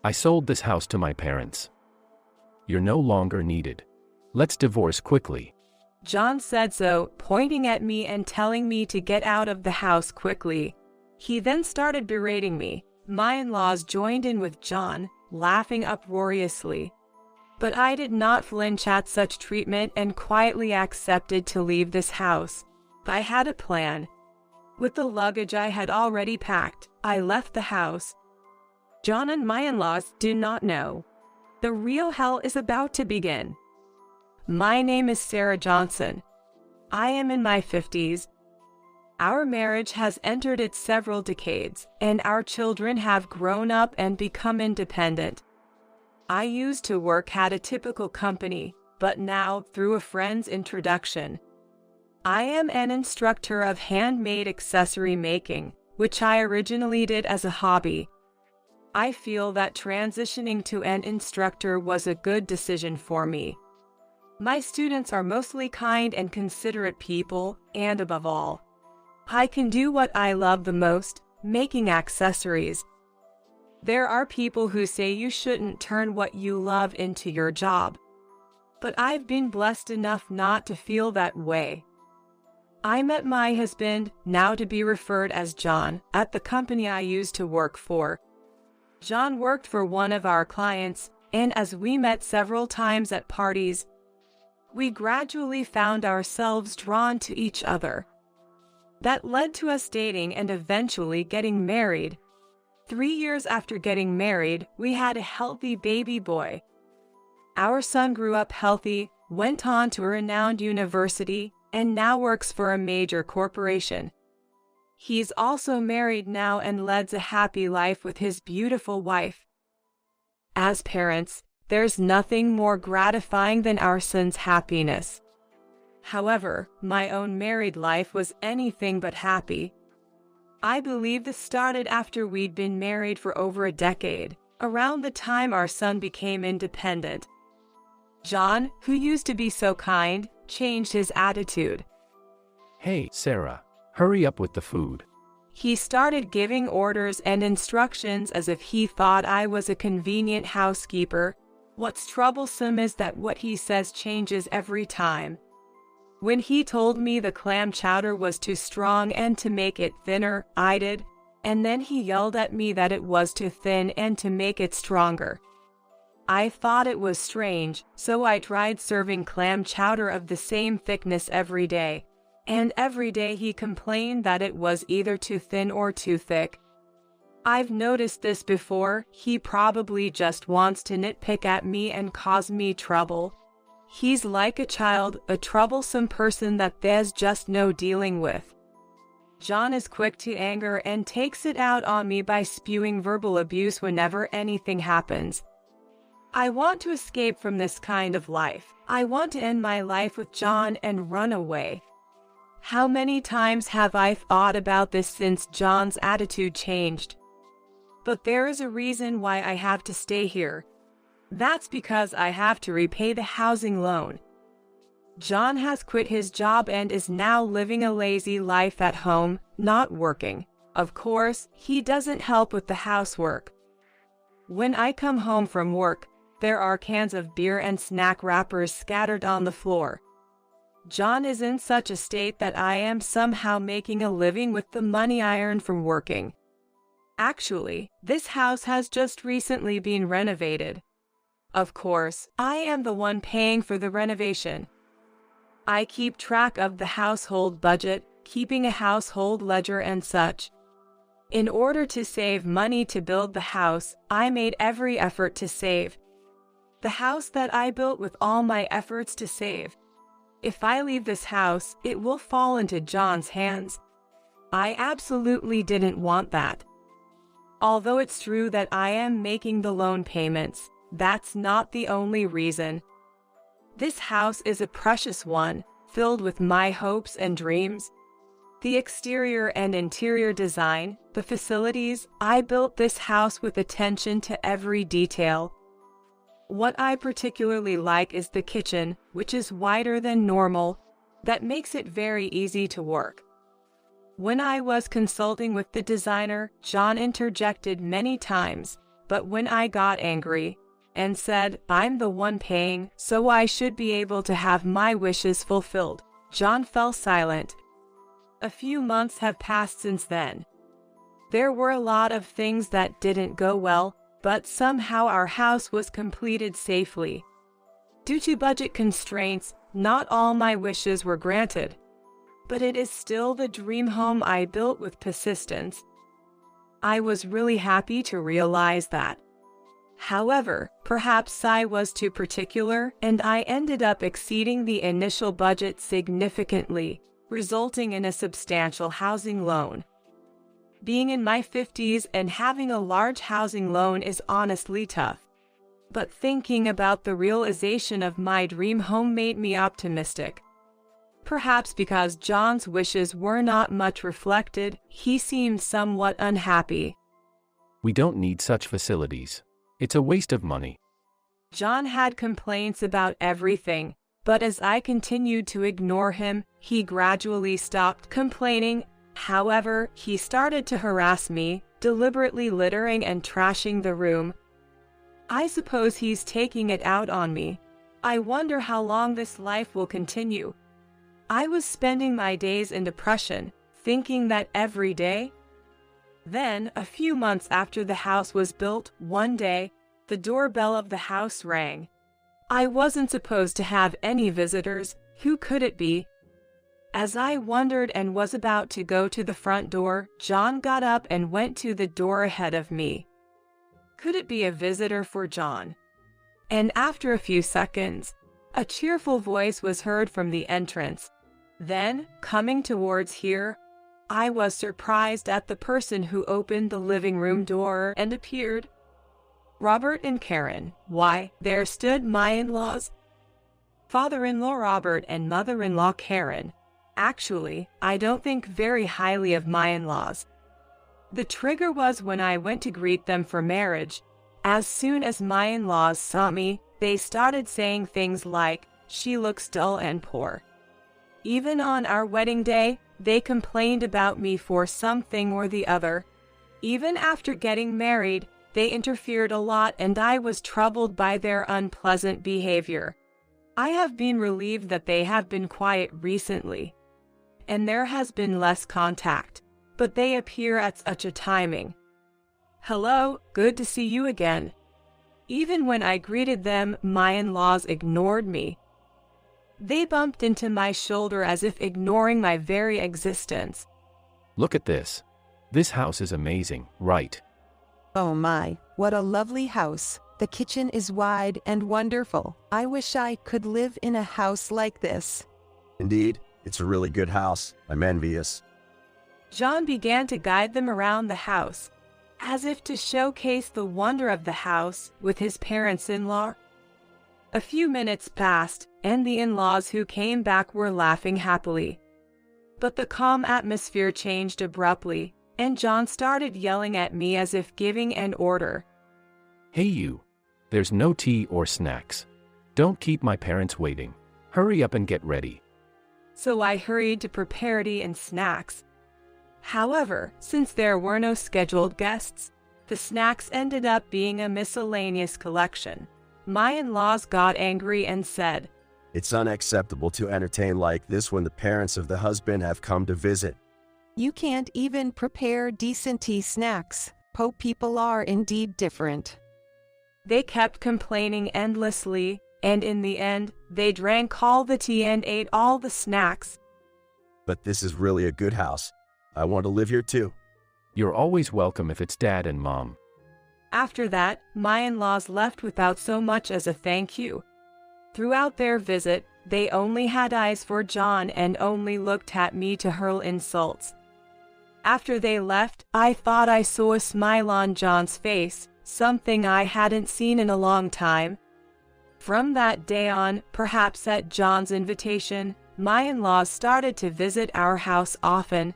I sold this house to my parents. You're no longer needed. Let's divorce quickly. John said so, pointing at me and telling me to get out of the house quickly. He then started berating me. My in-laws joined in with John, laughing uproariously. But I did not flinch at such treatment and quietly accepted to leave this house. I had a plan. With the luggage I had already packed, I left the house. John and my in-laws do not know. The real hell is about to begin. My name is Sarah Johnson. I am in my 50s. Our marriage has entered its several decades, and our children have grown up and become independent. I used to work at a typical company, but now, through a friend's introduction, I am an instructor of handmade accessory making, which I originally did as a hobby. I feel that transitioning to an instructor was a good decision for me. My students are mostly kind and considerate people, and above all, I can do what I love the most, making accessories. There are people who say you shouldn't turn what you love into your job. But I've been blessed enough not to feel that way. I met my husband, now to be referred as John, at the company I used to work for. John worked for one of our clients, and as we met several times at parties, we gradually found ourselves drawn to each other. That led to us dating and eventually getting married. 3 years after getting married, we had a healthy baby boy. Our son grew up healthy, went on to a renowned university, and now works for a major corporation. He's also married now and leads a happy life with his beautiful wife. As parents, there's nothing more gratifying than our son's happiness. However, my own married life was anything but happy. I believe this started after we'd been married for over a decade, around the time our son became independent. John, who used to be so kind, changed his attitude. Hey, Sarah, hurry up with the food. He started giving orders and instructions as if he thought I was a convenient housekeeper. What's troublesome is that what he says changes every time. When he told me the clam chowder was too strong and to make it thinner, I did, and then he yelled at me that it was too thin and to make it stronger. I thought it was strange, so I tried serving clam chowder of the same thickness every day, and every day he complained that it was either too thin or too thick. I've noticed this before. He probably just wants to nitpick at me and cause me trouble. He's like a child, a troublesome person that there's just no dealing with. John is quick to anger and takes it out on me by spewing verbal abuse whenever anything happens. I want to escape from this kind of life. I want to end my life with John and run away. How many times have I thought about this since John's attitude changed? But there is a reason why I have to stay here. That's because I have to repay the housing loan. John has quit his job and is now living a lazy life at home, not working. Of course, he doesn't help with the housework. When I come home from work, there are cans of beer and snack wrappers scattered on the floor. John is in such a state that I am somehow making a living with the money I earn from working. Actually, this house has just recently been renovated. Of course, I am the one paying for the renovation. I keep track of the household budget, keeping a household ledger and such. In order to save money to build the house, I made every effort to save. The house that I built with all my efforts to save. If I leave this house, it will fall into John's hands. I absolutely didn't want that. Although it's true that I am making the loan payments, that's not the only reason. This house is a precious one, filled with my hopes and dreams. The exterior and interior design, the facilities, I built this house with attention to every detail. What I particularly like is the kitchen, which is wider than normal. That makes it very easy to work. When I was consulting with the designer, John interjected many times, but when I got angry and said, "I'm the one paying, so I should be able to have my wishes fulfilled," John fell silent. A few months have passed since then. There were a lot of things that didn't go well, but somehow our house was completed safely. Due to budget constraints, not all my wishes were granted. But it is still the dream home I built with persistence. I was really happy to realize that. However, perhaps I was too particular, and I ended up exceeding the initial budget significantly, resulting in a substantial housing loan. Being in my 50s and having a large housing loan is honestly tough. But thinking about the realization of my dream home made me optimistic. Perhaps because John's wishes were not much reflected, he seemed somewhat unhappy. We don't need such facilities. It's a waste of money. John had complaints about everything, but as I continued to ignore him, he gradually stopped complaining. However, he started to harass me, deliberately littering and trashing the room. I suppose he's taking it out on me. I wonder how long this life will continue. I was spending my days in depression, thinking that every day. Then, a few months after the house was built, one day, the doorbell of the house rang. I wasn't supposed to have any visitors. Who could it be? As I wondered and was about to go to the front door, John got up and went to the door ahead of me. Could it be a visitor for John? And after a few seconds, a cheerful voice was heard from the entrance. Then, coming towards here, I was surprised at the person who opened the living room door and appeared. Robert and Karen. Why, there stood my in-laws. Father-in-law Robert and mother-in-law Karen. Actually, I don't think very highly of my in-laws. The trigger was when I went to greet them for marriage. As soon as my in-laws saw me, they started saying things like, "She looks dull and poor." Even on our wedding day, they complained about me for something or the other. Even after getting married, they interfered a lot and I was troubled by their unpleasant behavior. I have been relieved that they have been quiet recently, and there has been less contact, but they appear at such a timing. "Hello, good to see you again." Even when I greeted them, my in-laws ignored me. They bumped into my shoulder as if ignoring my very existence. Look at this. This house is amazing, right? Oh my, what a lovely house. The kitchen is wide and wonderful. I wish I could live in a house like this. Indeed, it's a really good house. I'm envious. John began to guide them around the house, as if to showcase the wonder of the house with his parents-in-law. A few minutes passed, and the in-laws who came back were laughing happily. But the calm atmosphere changed abruptly, and John started yelling at me as if giving an order. Hey you. There's no tea or snacks. Don't keep my parents waiting. Hurry up and get ready. So I hurried to prepare tea and snacks. However, since there were no scheduled guests, the snacks ended up being a miscellaneous collection. My in-laws got angry and said, "It's unacceptable to entertain like this when the parents of the husband have come to visit." You can't even prepare decent tea snacks. Po people are indeed different. They kept complaining endlessly, and in the end, they drank all the tea and ate all the snacks. But this is really a good house. I want to live here too. You're always welcome if it's Dad and Mom. After that, my in-laws left without so much as a thank you. Throughout their visit, they only had eyes for John and only looked at me to hurl insults. After they left, I thought I saw a smile on John's face, something I hadn't seen in a long time. From that day on, perhaps at John's invitation, my in-laws started to visit our house often.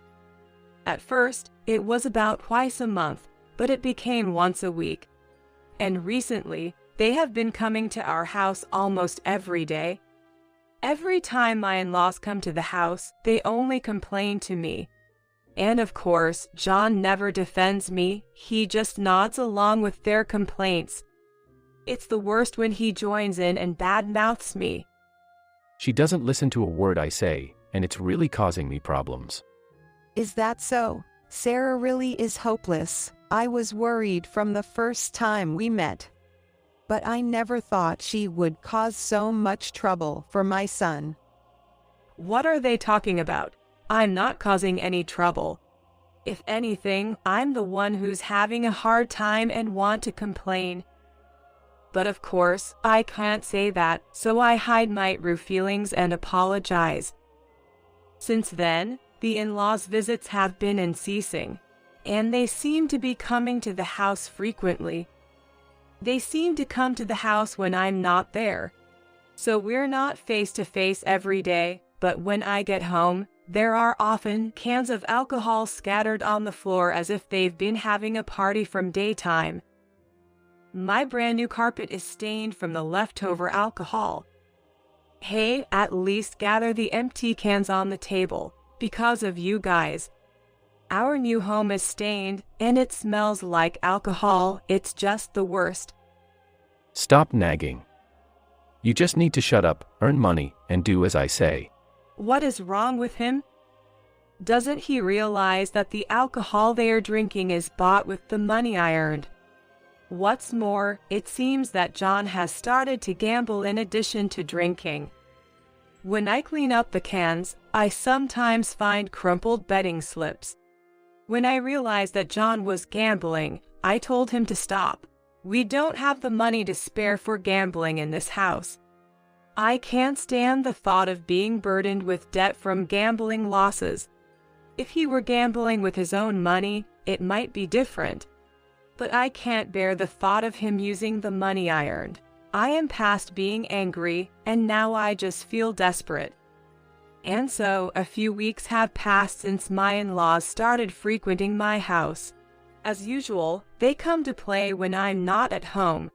At first, it was about twice a month, but it became once a week. And recently, they have been coming to our house almost every day. Every time my in-laws come to the house, they only complain to me. And of course, John never defends me, he just nods along with their complaints. It's the worst when he joins in and badmouths me. She doesn't listen to a word I say, and it's really causing me problems. Is that so? Sarah really is hopeless. I was worried from the first time we met. But I never thought she would cause so much trouble for my son. What are they talking about? I'm not causing any trouble. If anything, I'm the one who's having a hard time and want to complain. But of course, I can't say that, so I hide my true feelings and apologize. Since then, the in-laws' visits have been unceasing, and they seem to be coming to the house frequently. They seem to come to the house when I'm not there. So we're not face to face every day, but when I get home, there are often cans of alcohol scattered on the floor as if they've been having a party from daytime. My brand new carpet is stained from the leftover alcohol. Hey, at least gather the empty cans on the table, because of you guys. Our new home is stained, and it smells like alcohol. It's just the worst. Stop nagging. You just need to shut up, earn money, and do as I say. What is wrong with him? Doesn't he realize that the alcohol they are drinking is bought with the money I earned? What's more, it seems that John has started to gamble in addition to drinking. When I clean up the cans, I sometimes find crumpled betting slips. When I realized that John was gambling, I told him to stop. We don't have the money to spare for gambling in this house. I can't stand the thought of being burdened with debt from gambling losses. If he were gambling with his own money, it might be different. But I can't bear the thought of him using the money I earned. I am past being angry, and now I just feel desperate. And so, a few weeks have passed since my in-laws started frequenting my house. As usual, they come to play when I'm not at home.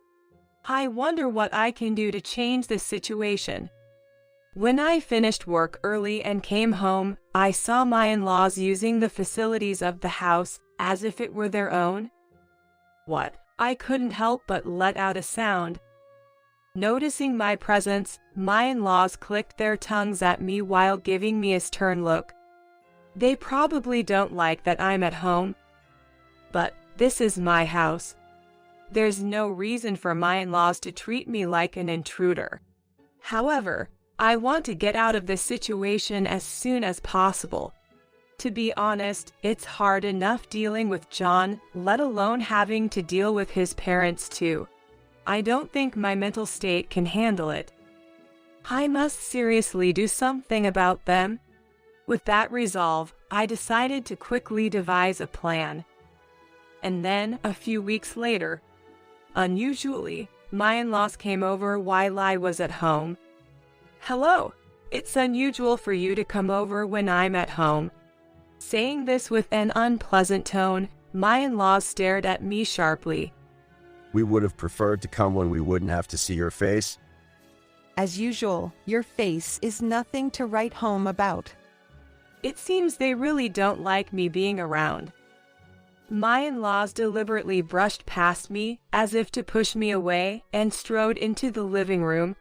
I wonder what I can do to change this situation. When I finished work early and came home, I saw my in-laws using the facilities of the house as if it were their own. What? I couldn't help but let out a sound. Noticing my presence, my in-laws clicked their tongues at me while giving me a stern look. They probably don't like that I'm at home. But this is my house. There's no reason for my in-laws to treat me like an intruder. However, I want to get out of this situation as soon as possible. To be honest, it's hard enough dealing with John, let alone having to deal with his parents too. I don't think my mental state can handle it. I must seriously do something about them. With that resolve, I decided to quickly devise a plan. And then, a few weeks later, unusually, my in-laws came over while I was at home. Hello, it's unusual for you to come over when I'm at home. Saying this with an unpleasant tone, my in-laws stared at me sharply. We would have preferred to come when we wouldn't have to see your face. As usual, your face is nothing to write home about. It seems they really don't like me being around. My in-laws deliberately brushed past me, as if to push me away, and strode into the living room.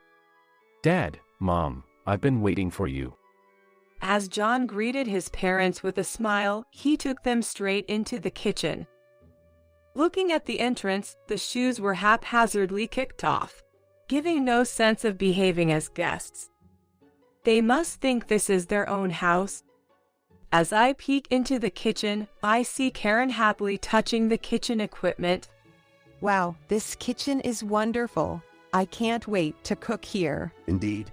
Dad, Mom, I've been waiting for you. As John greeted his parents with a smile, he took them straight into the kitchen. Looking at the entrance, the shoes were haphazardly kicked off, giving no sense of behaving as guests. They must think this is their own house. As I peek into the kitchen, I see Karen happily touching the kitchen equipment. Wow, this kitchen is wonderful. I can't wait to cook here. Indeed.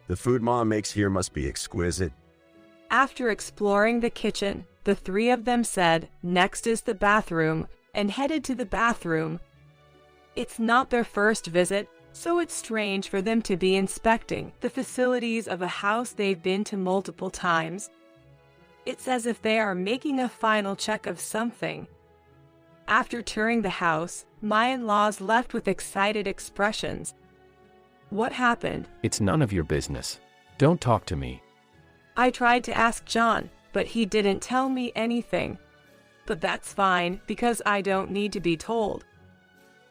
The food Mom makes here must be exquisite. After exploring the kitchen, the three of them said, "Next is the bathroom," and headed to the bathroom. It's not their first visit, so it's strange for them to be inspecting the facilities of a house they've been to multiple times. It's as if they are making a final check of something. After touring the house, my in-laws left with excited expressions. What happened? It's none of your business. Don't talk to me. I tried to ask John, but he didn't tell me anything. But that's fine, because I don't need to be told.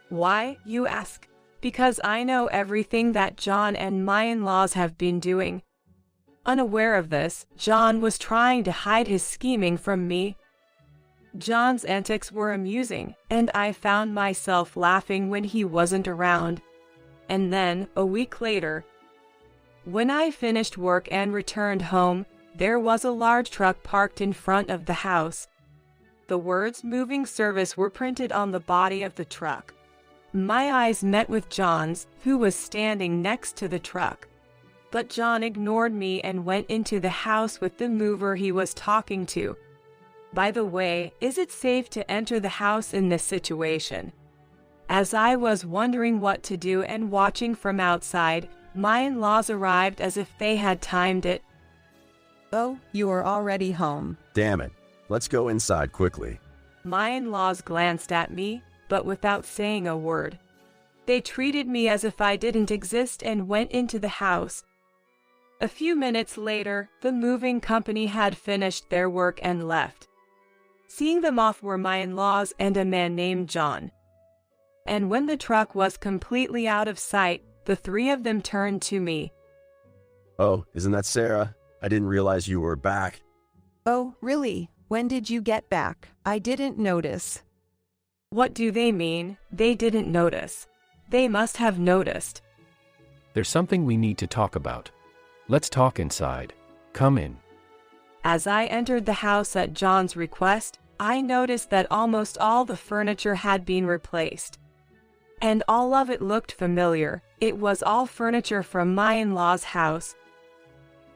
Why, you ask? Because I know everything that John and my in-laws have been doing. Unaware of this, John was trying to hide his scheming from me. John's antics were amusing, and I found myself laughing when he wasn't around. And then, a week later, when I finished work and returned home, there was a large truck parked in front of the house. The words "moving service" were printed on the body of the truck. My eyes met with John's, who was standing next to the truck. But John ignored me and went into the house with the mover he was talking to. By the way, is it safe to enter the house in this situation? As I was wondering what to do and watching from outside, my in-laws arrived as if they had timed it. Oh, you are already home. Damn it. Let's go inside quickly. My in-laws glanced at me, but without saying a word. They treated me as if I didn't exist and went into the house. A few minutes later, the moving company had finished their work and left. Seeing them off were my in-laws and a man named John. And when the truck was completely out of sight, the three of them turned to me. Oh, isn't that Sarah? I didn't realize you were back. Oh, really? When did you get back? I didn't notice. What do they mean, they didn't notice? They must have noticed. There's something we need to talk about. Let's talk inside. Come in. As I entered the house at John's request, I noticed that almost all the furniture had been replaced. And all of it looked familiar. It was all furniture from my in-laws' house.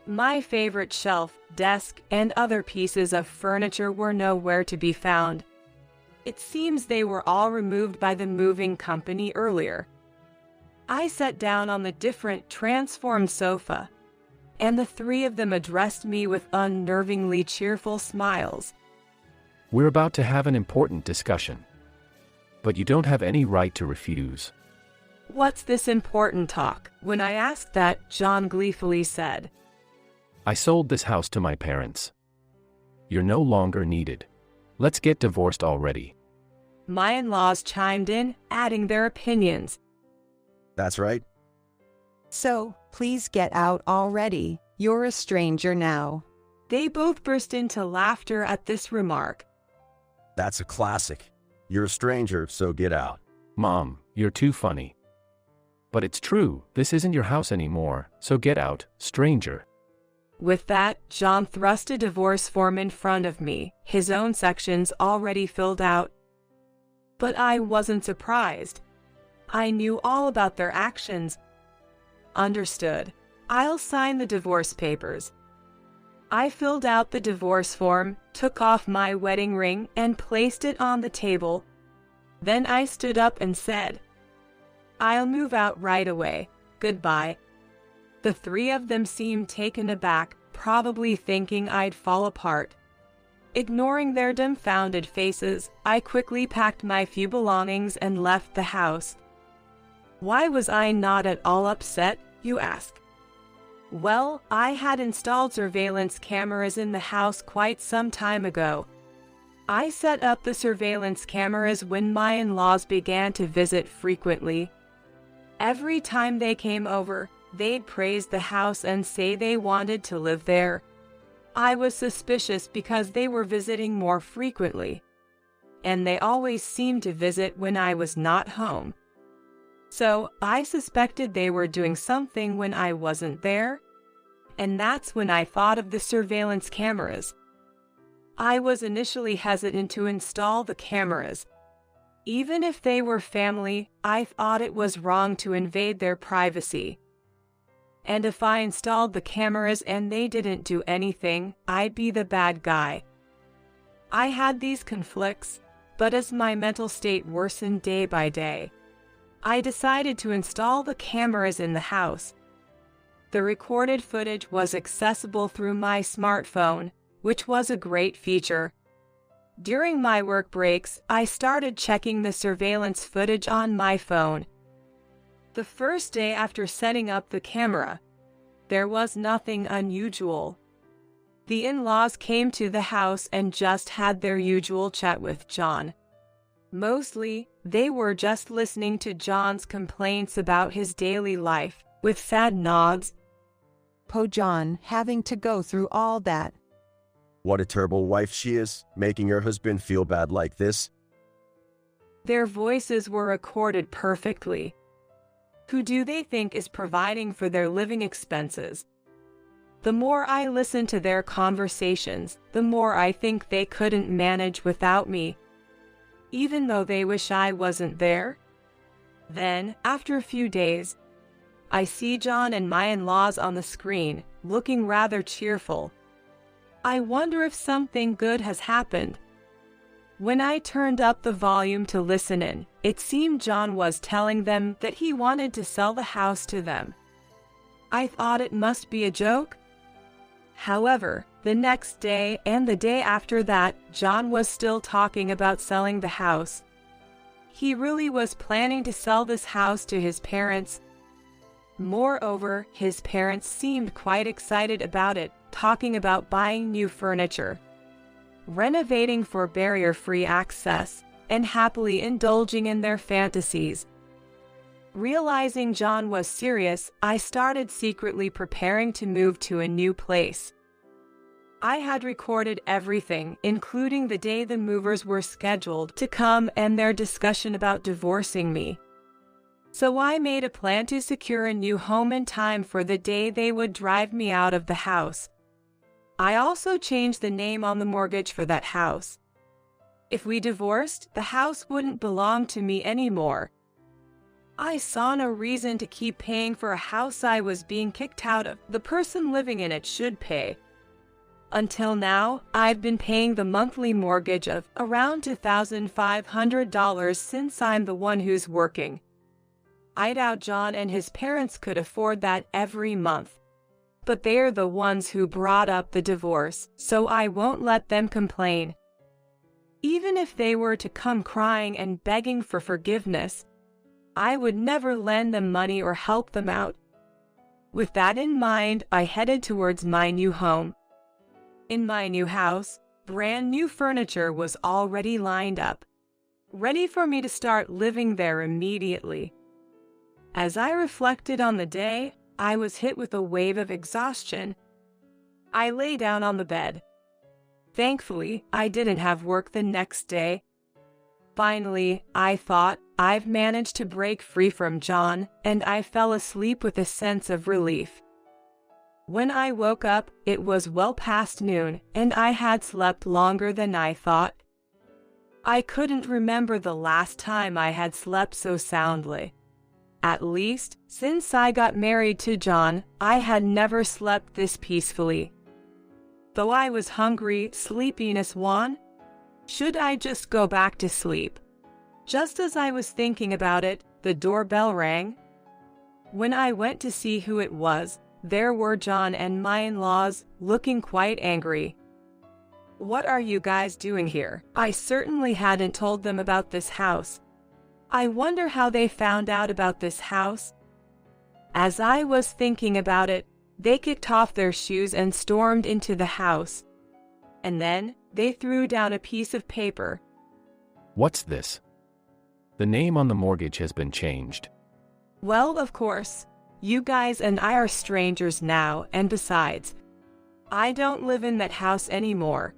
My favorite shelf, desk, and other pieces of furniture were nowhere to be found. It seems they were all removed by the moving company earlier. I sat down on the different transformed sofa, and the three of them addressed me with unnervingly cheerful smiles. We're about to have an important discussion. But you don't have any right to refuse. What's this important talk? When I asked that, John gleefully said, I sold this house to my parents. You're no longer needed. Let's get divorced already. My in-laws chimed in, adding their opinions. That's right. So, please get out already. You're a stranger now. They both burst into laughter at this remark. That's a classic. You're a stranger, so get out. Mom, you're too funny. But it's true, this isn't your house anymore, so get out, stranger. With that, John thrust a divorce form in front of me, his own sections already filled out. But I wasn't surprised. I knew all about their actions. Understood. I'll sign the divorce papers. I filled out the divorce form, took off my wedding ring, and placed it on the table. Then I stood up and said, I'll move out right away. Goodbye. The three of them seemed taken aback, probably thinking I'd fall apart. Ignoring their dumbfounded faces, I quickly packed my few belongings and left the house. Why was I not at all upset, you ask? Well, I had installed surveillance cameras in the house quite some time ago. I set up the surveillance cameras when my in-laws began to visit frequently. Every time they came over, they'd praise the house and say they wanted to live there. I was suspicious because they were visiting more frequently, and they always seemed to visit when I was not home. So, I suspected they were doing something when I wasn't there, and that's when I thought of the surveillance cameras. I was initially hesitant to install the cameras. Even if they were family, I thought it was wrong to invade their privacy. And if I installed the cameras and they didn't do anything, I'd be the bad guy. I had these conflicts, but as my mental state worsened day by day, I decided to install the cameras in the house. The recorded footage was accessible through my smartphone, which was a great feature. During my work breaks, I started checking the surveillance footage on my phone. The first day after setting up the camera, there was nothing unusual. The in-laws came to the house and just had their usual chat with John. Mostly, they were just listening to John's complaints about his daily life, with sad nods. Po John having to go through all that. What a terrible wife she is, making her husband feel bad like this. Their voices were recorded perfectly. Who do they think is providing for their living expenses? The more I listen to their conversations, the more I think they couldn't manage without me, even though they wish I wasn't there. Then, after a few days, I see John and my in-laws on the screen, looking rather cheerful. I wonder if something good has happened. When I turned up the volume to listen in, it seemed John was telling them that he wanted to sell the house to them. I thought it must be a joke. However, the next day and the day after that, John was still talking about selling the house. He really was planning to sell this house to his parents. Moreover, his parents seemed quite excited about it, talking about buying new furniture, renovating for barrier-free access, and happily indulging in their fantasies. Realizing John was serious, I started secretly preparing to move to a new place. I had recorded everything, including the day the movers were scheduled to come and their discussion about divorcing me. So I made a plan to secure a new home in time for the day they would drive me out of the house. I also changed the name on the mortgage for that house. If we divorced, the house wouldn't belong to me anymore. I saw no reason to keep paying for a house I was being kicked out of. The person living in it should pay. Until now, I've been paying the monthly mortgage of around $2,500 since I'm the one who's working. I doubt John and his parents could afford that every month. But they're the ones who brought up the divorce, so I won't let them complain. Even if they were to come crying and begging for forgiveness, I would never lend them money or help them out. With that in mind, I headed towards my new home. In my new house, brand new furniture was already lined up, ready for me to start living there immediately. As I reflected on the day, I was hit with a wave of exhaustion. I lay down on the bed. Thankfully, I didn't have work the next day. Finally, I thought, I've managed to break free from John, and I fell asleep with a sense of relief. When I woke up, it was well past noon, and I had slept longer than I thought. I couldn't remember the last time I had slept so soundly. At least, since I got married to John, I had never slept this peacefully. Though I was hungry, sleepiness won. Should I just go back to sleep? Just as I was thinking about it, the doorbell rang. When I went to see who it was, there were John and my in-laws, looking quite angry. "What are you guys doing here?" I certainly hadn't told them about this house. I wonder how they found out about this house. As I was thinking about it, they kicked off their shoes and stormed into the house. And then, they threw down a piece of paper. What's this? The name on the mortgage has been changed. Well, of course. You guys and I are strangers now, and besides, I don't live in that house anymore.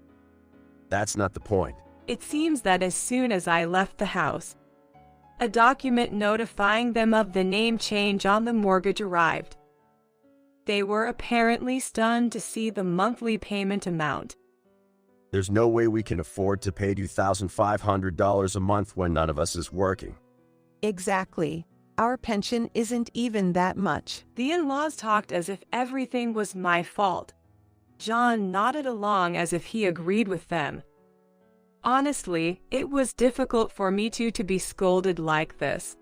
That's not the point. It seems that as soon as I left the house, a document notifying them of the name change on the mortgage arrived. They were apparently stunned to see the monthly payment amount. There's no way we can afford to pay $2,500 a month when none of us is working. Exactly. Our pension isn't even that much. The in-laws talked as if everything was my fault. John nodded along as if he agreed with them. Honestly, it was difficult for me to be scolded like this.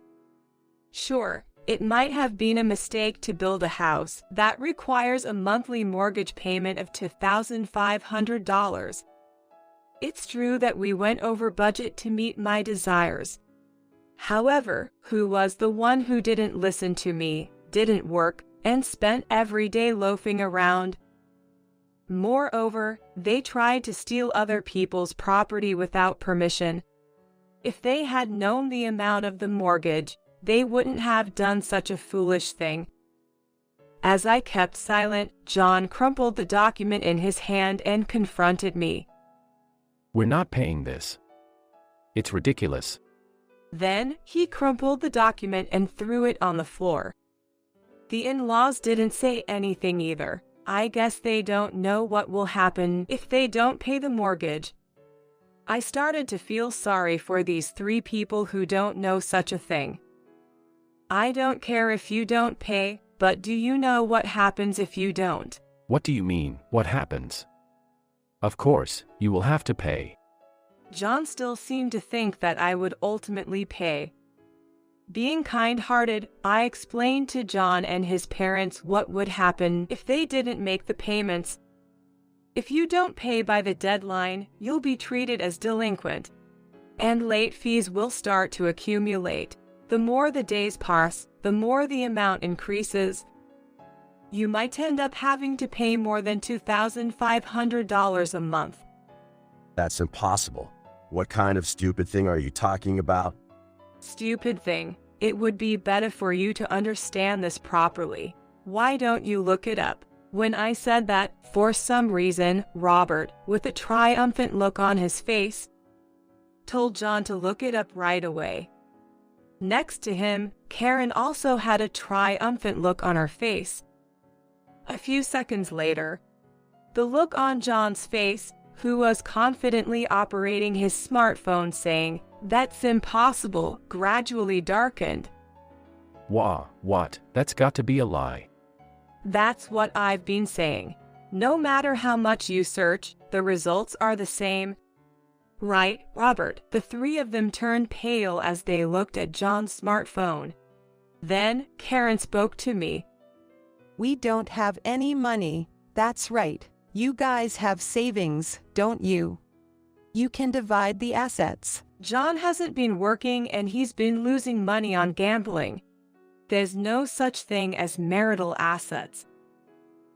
Sure, it might have been a mistake to build a house that requires a monthly mortgage payment of $2,500. It's true that we went over budget to meet my desires. However, who was the one who didn't listen to me, didn't work, and spent every day loafing around? Moreover, they tried to steal other people's property without permission. If they had known the amount of the mortgage, they wouldn't have done such a foolish thing. As I kept silent, John crumpled the document in his hand and confronted me. We're not paying this. It's ridiculous. Then, he crumpled the document and threw it on the floor. The in-laws didn't say anything either. I guess they don't know what will happen if they don't pay the mortgage. I started to feel sorry for these three people who don't know such a thing. I don't care if you don't pay, but do you know what happens if you don't? What do you mean, what happens? Of course, you will have to pay. John still seemed to think that I would ultimately pay. Being kind-hearted, I explained to John and his parents what would happen if they didn't make the payments. If you don't pay by the deadline, you'll be treated as delinquent, and late fees will start to accumulate. The more the days pass, the more the amount increases. You might end up having to pay more than $2,500 a month. That's impossible. What kind of stupid thing are you talking about? Stupid thing. It would be better for you to understand this properly. Why don't you look it up? When I said that, for some reason, Robert, with a triumphant look on his face, told John to look it up right away. Next to him, Karen also had a triumphant look on her face. A few seconds later, the look on John's face, who was confidently operating his smartphone saying, "That's impossible," gradually darkened. What? That's got to be a lie. That's what I've been saying. No matter how much you search, the results are the same. Right, Robert? The three of them turned pale as they looked at John's smartphone. Then, Karen spoke to me. We don't have any money. That's right. You guys have savings, don't you? You can divide the assets. John hasn't been working and he's been losing money on gambling. There's no such thing as marital assets.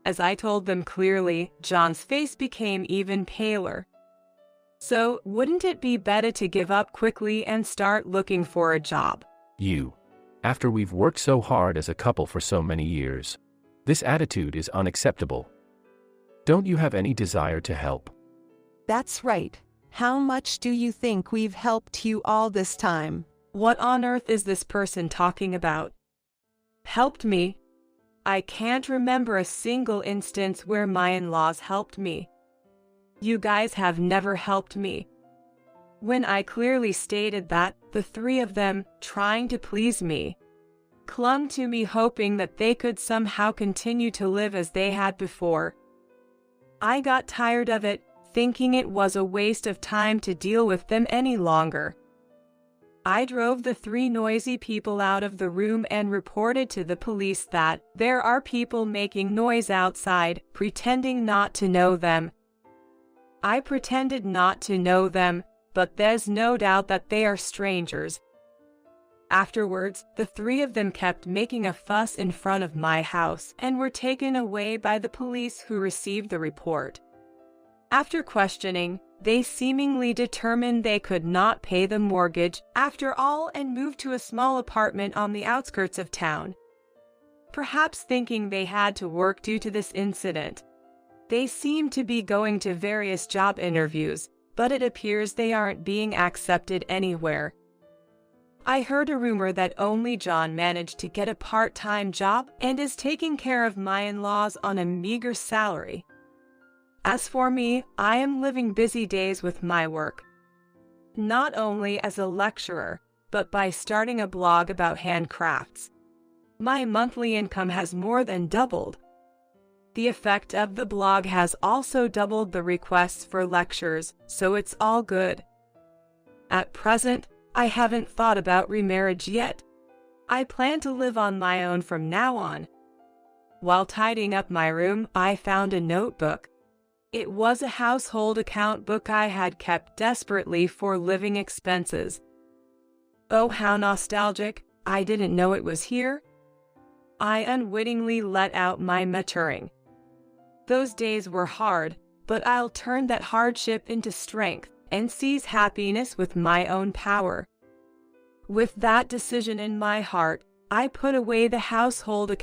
As I told them clearly, John's face became even paler. So, wouldn't it be better to give up quickly and start looking for a job? After we've worked so hard as a couple for so many years. This attitude is unacceptable. Don't you have any desire to help? That's right. How much do you think we've helped you all this time? What on earth is this person talking about? Helped me? I can't remember a single instance where my in-laws helped me. You guys have never helped me. When I clearly stated that, the three of them, trying to please me, clung to me hoping that they could somehow continue to live as they had before. I got tired of it, thinking it was a waste of time to deal with them any longer. I drove the three noisy people out of the room and reported to the police that there are people making noise outside, pretending not to know them. I pretended not to know them, but there's no doubt that they are strangers. Afterwards, the three of them kept making a fuss in front of my house and were taken away by the police who received the report. After questioning, they seemingly determined they could not pay the mortgage after all and moved to a small apartment on the outskirts of town. Perhaps thinking they had to work due to this incident. They seem to be going to various job interviews, but it appears they aren't being accepted anywhere. I heard a rumor that only John managed to get a part-time job and is taking care of my in-laws on a meager salary. As for me, I am living busy days with my work. Not only as a lecturer, but by starting a blog about handcrafts. My monthly income has more than doubled. The effect of the blog has also doubled the requests for lectures, so it's all good. At present, I haven't thought about remarriage yet. I plan to live on my own from now on. While tidying up my room, I found a notebook. It was a household account book I had kept desperately for living expenses. Oh, how nostalgic! I didn't know it was here. I unwittingly let out my muttering. Those days were hard, but I'll turn that hardship into strength and seize happiness with my own power. With that decision in my heart, I put away the household account